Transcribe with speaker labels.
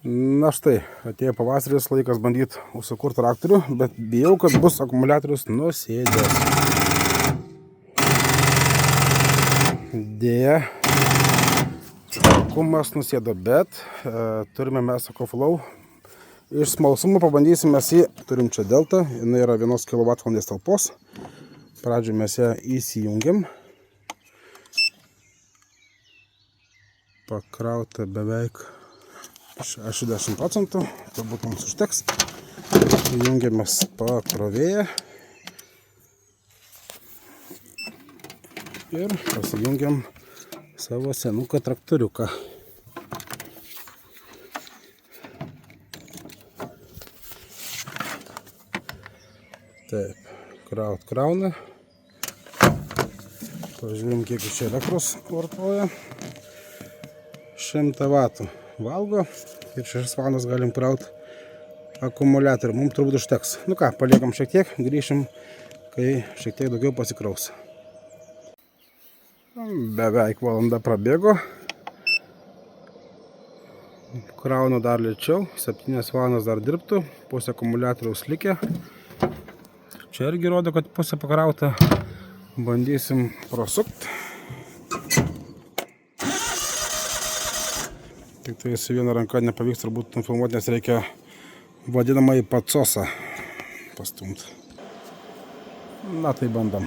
Speaker 1: Na štai, atėjo pavasaris, laikas bandyti užsikurti traktorių, bet bijau, kad bus akumuliatorius nusėdęs. Dėja, kumas nusėdo, bet turime mes EcoFlow. Iš smalsumo pabandysime mes jį, turim čia delta, jinai yra 1 kWh talpos. Pradžioj mes ją įsijungiam. Pakrauta beveik 60%, turbūt mums užteks. Jungiamės pakrovėją ir pasijungiam savo senuką traktoriuką. Taip, krauna. Pažiūrim, kiek čia elektros vartoja. 100 vatų valgo ir 6 valandas galim krauti akumuliatorių. Mums turbūt užteks. Nu ką, paliekam šiek tiek, grįšim, kai šiek tiek daugiau pasikraus. Beveik valanda prabėgo. Kraunu dar lėčiau, 7 valandas dar dirbtų, pusė akumuliatoriaus likę. Čia irgi rodo, kad pusė pakrauta. Bandysim prosukti. Tik tai su viena ranka nepavyks turbūt nufilmuoti, nes reikia vadinamąjį patsosą pastumti. Na tai bandom.